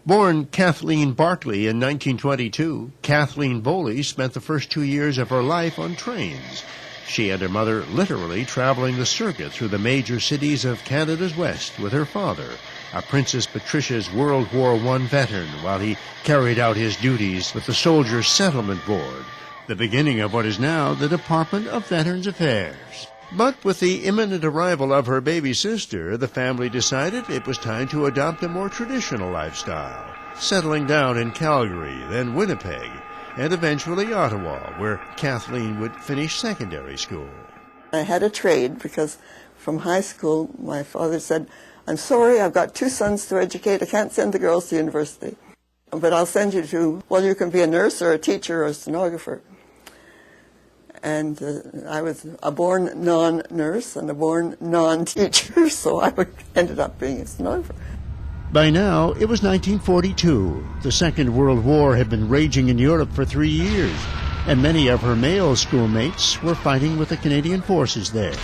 Born Kathleen Barkley in 1922, Kathleen Bowley spent the first 2 years of her life on trains. She and her mother literally traveling the circuit through the major cities of Canada's West with her father, a Princess Patricia's World War I veteran, while he carried out his duties with the Soldiers' Settlement Board, the beginning of what is now the Department of Veterans Affairs. But with the imminent arrival of her baby sister, the family decided it was time to adopt a more traditional lifestyle, settling down in Calgary, then Winnipeg, and eventually Ottawa, where Kathleen would finish secondary school. I had a trade because from high school my father said, "I'm sorry, I've got 2 sons to educate. I can't send the girls to university. But I'll send you to, well, you can be a nurse or a teacher or a stenographer." And I was a born non-nurse and a born non-teacher, so I ended up being a stenographer. By now, it was 1942. The Second World War had been raging in Europe for 3 years, and many of her male schoolmates were fighting with the Canadian forces there.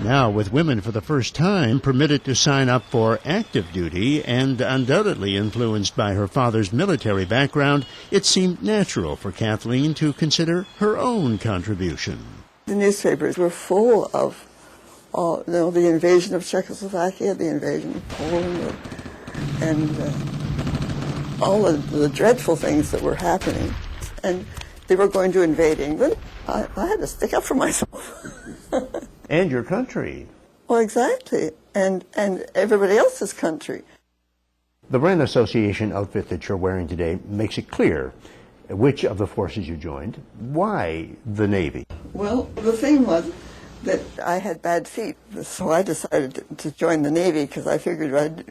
Now, with women for the first time permitted to sign up for active duty and undoubtedly influenced by her father's military background, it seemed natural for Kathleen to consider her own contribution. The newspapers were full of the invasion of Czechoslovakia, the invasion of Poland, and all of the dreadful things that were happening. And they were going to invade England. I had to stick up for myself. And your country. Well, exactly. And everybody else's country. The Wren Association outfit that you're wearing today makes it clear which of the forces you joined. Why the Navy? Well, the thing was that I had bad feet, so I decided to join the Navy because I figured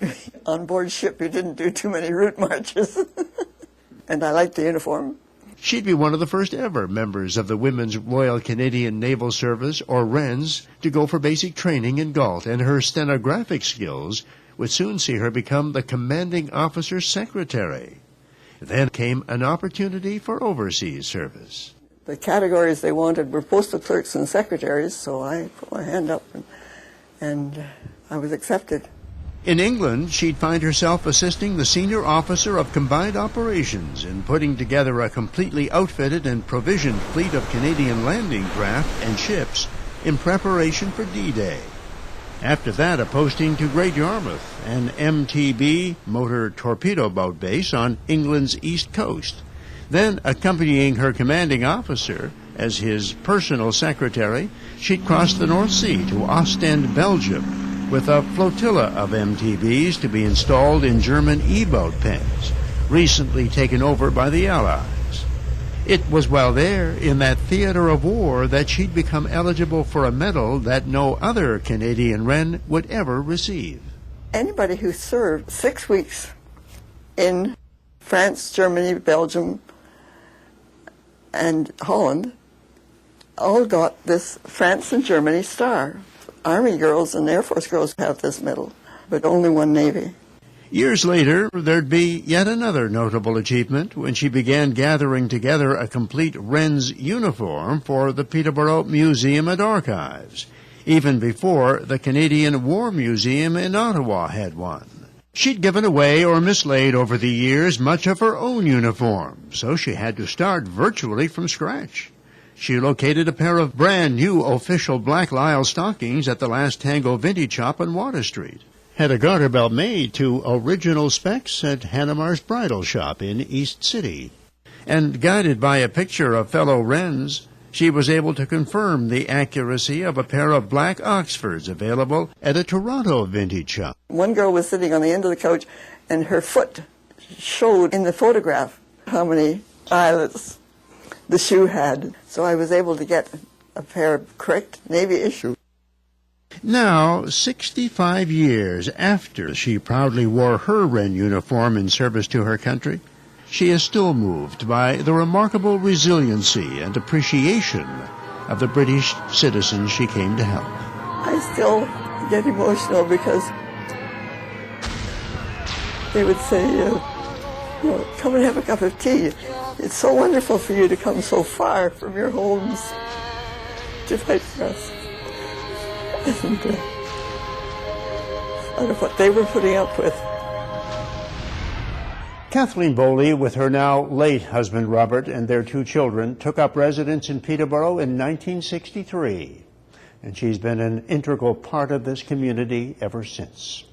on board ship you didn't do too many route marches. And I liked the uniform. She'd be one of the first ever members of the Women's Royal Canadian Naval Service, or WRENS, to go for basic training in Galt, and her stenographic skills would soon see her become the commanding officer's secretary. Then came an opportunity for overseas service. The categories they wanted were postal clerks and secretaries, so I put my hand up and I was accepted. In England, she'd find herself assisting the senior officer of combined operations in putting together a completely outfitted and provisioned fleet of Canadian landing craft and ships in preparation for D-Day. After that, a posting to Great Yarmouth, an MTB, motor torpedo boat base on England's east coast. Then, accompanying her commanding officer as his personal secretary, she'd cross the North Sea to Ostend, Belgium, with a flotilla of MTBs to be installed in German E-boat pens, recently taken over by the Allies. It was while there, in that theater of war, that she'd become eligible for a medal that no other Canadian Wren would ever receive. Anybody who served 6 weeks in France, Germany, Belgium, and Holland all got this France and Germany star. Army girls and Air Force girls have this medal, but only one Navy. Years later, there'd be yet another notable achievement when she began gathering together a complete WRENS uniform for the Peterborough Museum and Archives, even before the Canadian War Museum in Ottawa had one. She'd given away or mislaid over the years much of her own uniform, so she had to start virtually from scratch. She located a pair of brand-new official Black Lisle stockings at the Last Tango Vintage Shop on Water Street. Had a garter belt made to original specs at Hanemar's Bridal Shop in East City. And guided by a picture of fellow Wrens, she was able to confirm the accuracy of a pair of black Oxfords available at a Toronto vintage shop. One girl was sitting on the end of the couch, and her foot showed in the photograph how many eyelets the shoe had. So I was able to get a pair of correct Navy issue. Now, 65 years after she proudly wore her Wren uniform in service to her country, she is still moved by the remarkable resiliency and appreciation of the British citizens she came to help. I still get emotional because they would say, come and have a cup of tea. It's so wonderful for you to come so far from your homes to fight for us. And out of what they were putting up with. Kathleen Bowley, with her now late husband Robert and their 2 children, took up residence in Peterborough in 1963, and she's been an integral part of this community ever since.